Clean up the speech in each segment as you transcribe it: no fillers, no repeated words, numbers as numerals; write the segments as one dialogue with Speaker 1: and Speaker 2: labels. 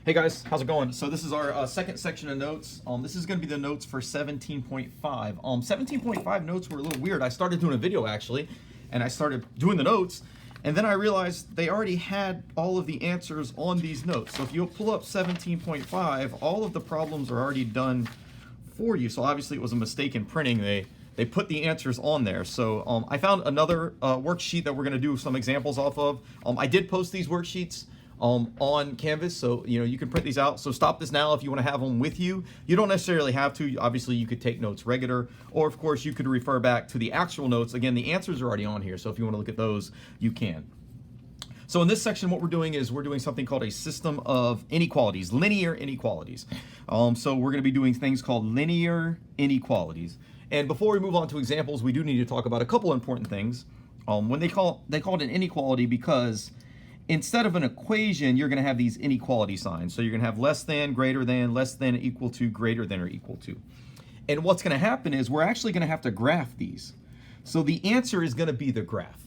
Speaker 1: Hey guys, how's it going? So this is our second section of notes. This is going to be the notes for 17.5. 17.5 notes were a little weird. I started doing a video actually, and I started doing the notes, and then I realized they already had all of the answers on these notes. So if you pull up 17.5, all of the problems are already done for you. So obviously it was a mistake in printing. They put the answers on there. So I found another worksheet that we're going to do some examples off of. I did post these worksheets on Canvas, so you can print these out. So stop this now if you want to have them with you. You don't necessarily have to. Obviously, you could take notes regular, or of course, you could refer back to the actual notes. Again, the answers are already on here, so if you want to look at those, you can. So in this section, what we're doing is we're doing something called a system of inequalities, linear inequalities. So we're going to be doing things called linear inequalities. And before we move on to examples, we do need to talk about a couple important things. When they call it an inequality because instead of an equation, you're going to have these inequality signs. So you're going to have less than, greater than, less than, equal to, greater than, or equal to. And what's going to happen is we're actually going to have to graph these. So the answer is going to be the graph.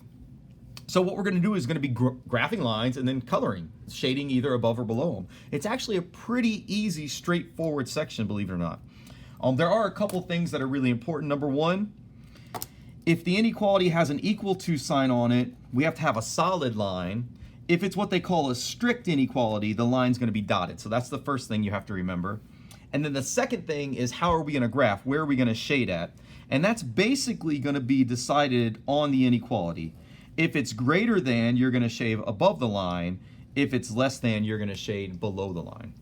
Speaker 1: So what we're going to do is going to be graphing lines and then coloring, shading either above or below them. It's actually a pretty easy, straightforward section, believe it or not. There are a couple things that are really important. Number one, if the inequality has an equal to sign on it, we have to have a solid line. If it's what they call a strict inequality, the line's going to be dotted. So that's the first thing you have to remember. And then the second thing is, how are we going to graph? Where are we going to shade at? And that's basically going to be decided on the inequality. If it's greater than, you're going to shade above the line. If it's less than, you're going to shade below the line.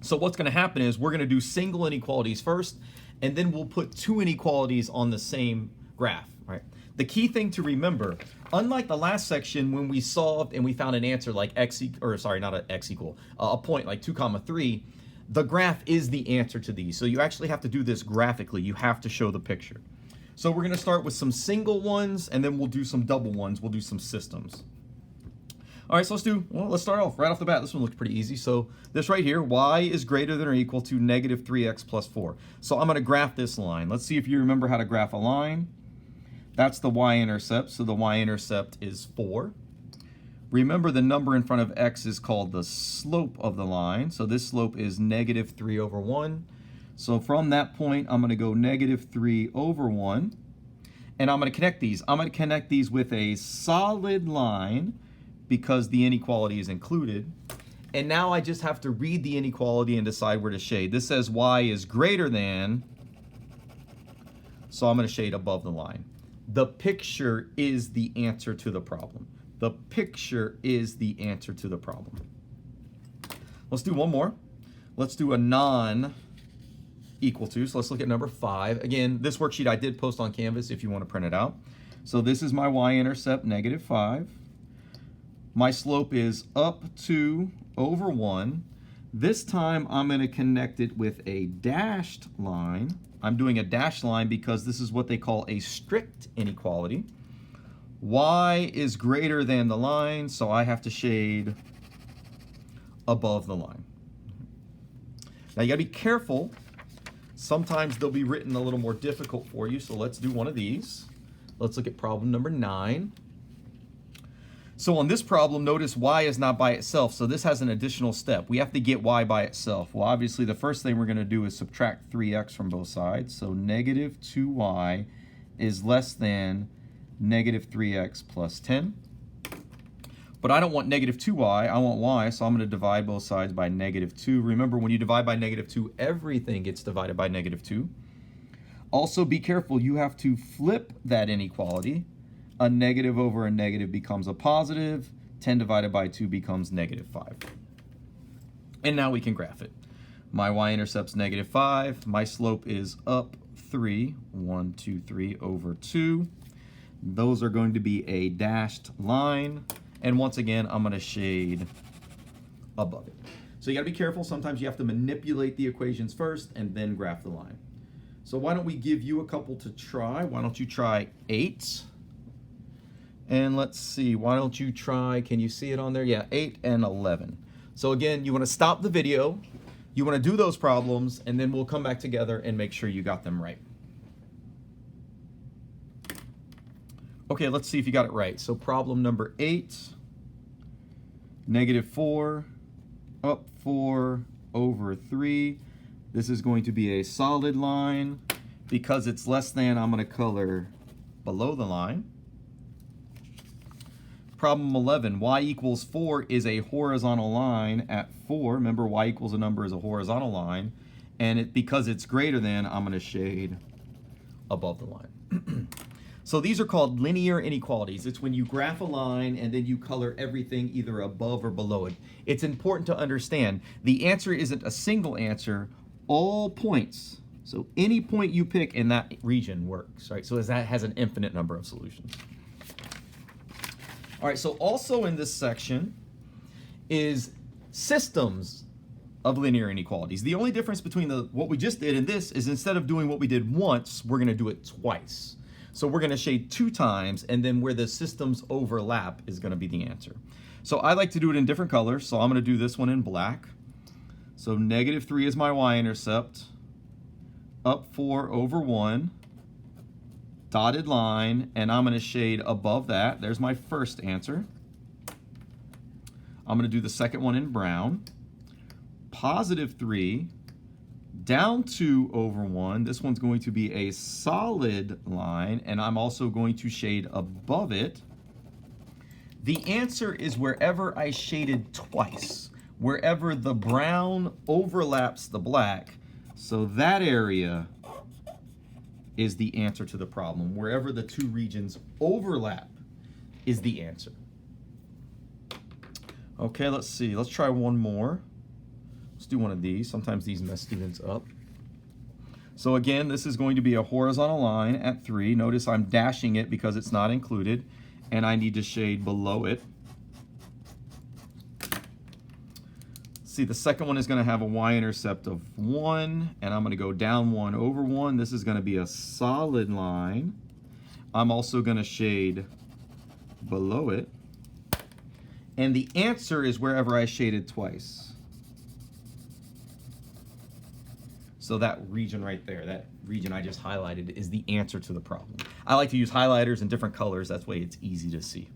Speaker 1: So what's going to happen is we're going to do single inequalities first, and then we'll put two inequalities on the same graph, right? The key thing to remember, unlike the last section when we solved and we found an answer like a point like 2, 3, the graph is the answer to these. So you actually have to do this graphically. You have to show the picture. So we're going to start with some single ones, and then we'll do some double ones. We'll do some systems. All right, so let's start off right off the bat. This one looks pretty easy. So this right here, y is greater than or equal to negative 3x plus 4. So I'm going to graph this line. Let's see if you remember how to graph a line. That's the y-intercept, so the y-intercept is 4. Remember, the number in front of x is called the slope of the line. So this slope is negative 3 over 1. So from that point, I'm going to go negative 3 over 1. And I'm going to connect these. I'm going to connect these with a solid line because the inequality is included. And now I just have to read the inequality and decide where to shade. This says y is greater than, so I'm going to shade above the line. The picture is the answer to the problem. The picture is the answer to the problem. Let's do one more. Let's do a non-equal to. So let's look at number 5. Again, this worksheet I did post on Canvas if you want to print it out. So this is my y-intercept, negative 5. My slope is up 2 over 1. This time I'm going to connect it with a dashed line. I'm doing a dashed line because this is what they call a strict inequality. Y is greater than the line, so I have to shade above the line. Now you gotta be careful. Sometimes they'll be written a little more difficult for you, so let's do one of these. Let's look at problem number 9. So on this problem, notice y is not by itself, so this has an additional step. We have to get y by itself. Well, obviously, the first thing we're going to do is subtract 3x from both sides. So negative 2y is less than negative 3x plus 10. But I don't want negative 2y, I want y, so I'm going to divide both sides by negative 2. Remember, when you divide by negative 2, everything gets divided by negative 2. Also, be careful, you have to flip that inequality. A negative over a negative becomes a positive. 10 divided by 2 becomes negative 5. And now we can graph it. My y-intercept's negative 5. My slope is up 3, 1, 2, 3 over 2. Those are going to be a dashed line. And once again, I'm going to shade above it. So you got to be careful. Sometimes you have to manipulate the equations first and then graph the line. So why don't we give you a couple to try? Why don't you try 8? And let's see, why don't you try, can you see it on there? Yeah, 8 and 11. So again, you want to stop the video, you want to do those problems, and then we'll come back together and make sure you got them right. Okay, let's see if you got it right. So problem number 8, negative 4 up 4 over 3. This is going to be a solid line. Because it's less than, I'm going to color below the line. Problem 11, y equals 4 is a horizontal line at 4. Remember, y equals a number is a horizontal line. And because it's greater than, I'm going to shade above the line. So these are called linear inequalities. It's when you graph a line and then you color everything either above or below it. It's important to understand the answer isn't a single answer. All points, so any point you pick in that region works, right? So that has an infinite number of solutions. All right, so also in this section is systems of linear inequalities. The only difference between what we just did and this is instead of doing what we did once, we're gonna do it twice. So we're gonna shade 2 times, and then where the systems overlap is gonna be the answer. So I like to do it in different colors, so I'm gonna do this one in black. So -3 is my y-intercept, up 4 over 1, dotted line, and I'm gonna shade above that. There's my first answer. I'm gonna do the second one in brown. +3, down 2 over 1. This one's going to be a solid line, and I'm also going to shade above it. The answer is wherever I shaded twice, wherever the brown overlaps the black. So that area is the answer to the problem. Wherever the 2 regions overlap is the answer. Okay, let's see. Let's try one more. Let's do one of these. Sometimes these mess students up. So again, this is going to be a horizontal line at 3. Notice I'm dashing it because it's not included, and I need to shade below it. See, the second one is going to have a y-intercept of 1, and I'm going to go down 1 over 1. This is going to be a solid line. I'm also going to shade below it. And the answer is wherever I shaded twice. So that region right there, that region I just highlighted, is the answer to the problem. I like to use highlighters in different colors. That way it's easy to see.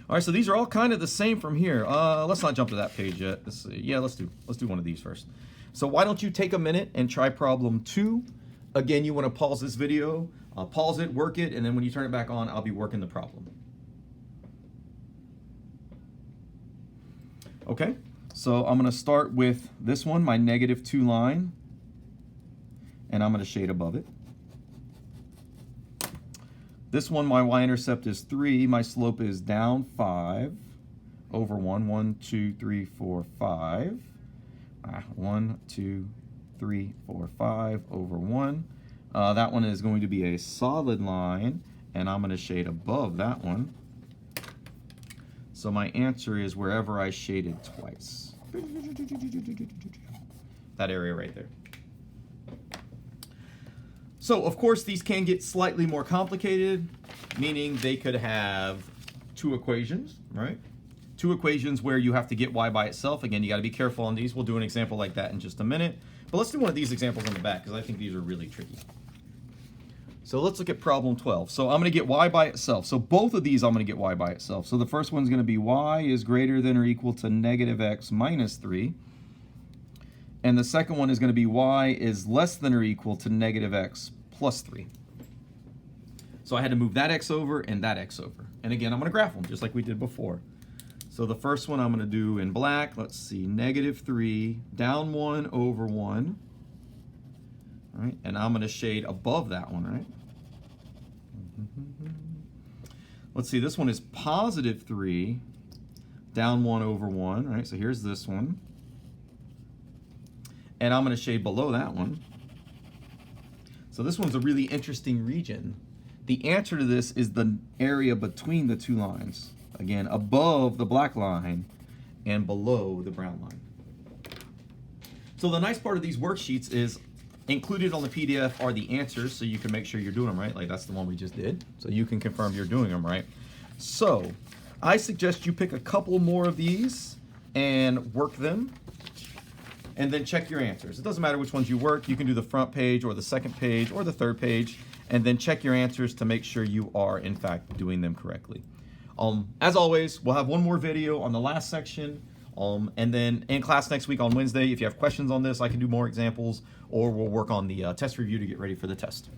Speaker 1: All right, so these are all kind of the same from here. Let's not jump to that page yet. Let's do one of these first. So why don't you take a minute and try problem 2. Again, you want to pause this video, pause it, work it, and then when you turn it back on, I'll be working the problem. Okay, so I'm going to start with this one, my -2 line, and I'm going to shade above it. This one, my y-intercept is 3. My slope is down 5 over 1. 1, 2, 3, 4, 5. 1, 2, 3, 4, 5 over 1. That one is going to be a solid line, and I'm going to shade above that one. So my answer is wherever I shaded twice. That area right there. So, of course, these can get slightly more complicated, meaning they could have 2 equations, right? 2 equations where you have to get y by itself. Again, you got to be careful on these. We'll do an example like that in just a minute. But let's do one of these examples on the back because I think these are really tricky. So let's look at problem 12. So I'm going to get y by itself. So both of these I'm going to get y by itself. So the first one's going to be y is greater than or equal to -x minus 3. And the second one is going to be y is less than or equal to -x plus 3. So I had to move that x over and that x over. And again, I'm going to graph them just like we did before. So the first one I'm going to do in black. Let's see, -3 down 1 over 1. All right, and I'm going to shade above that one, right? Let's see, this one is +3 down 1 over 1. All right, so here's this one. And I'm going to shade below that one. So this one's a really interesting region. The answer to this is the area between the 2 lines. Again, above the black line and below the brown line. So the nice part of these worksheets is included on the PDF are the answers, so you can make sure you're doing them right. Like that's the one we just did. So you can confirm you're doing them right. So I suggest you pick a couple more of these and work them. And then check your answers. It doesn't matter which ones you work. You can do the front page or the second page or the third page, and then check your answers to make sure you are, in fact, doing them correctly. As always, we'll have one more video on the last section And then in class next week on Wednesday, if you have questions on this, I can do more examples, or we'll work on the test review to get ready for the test.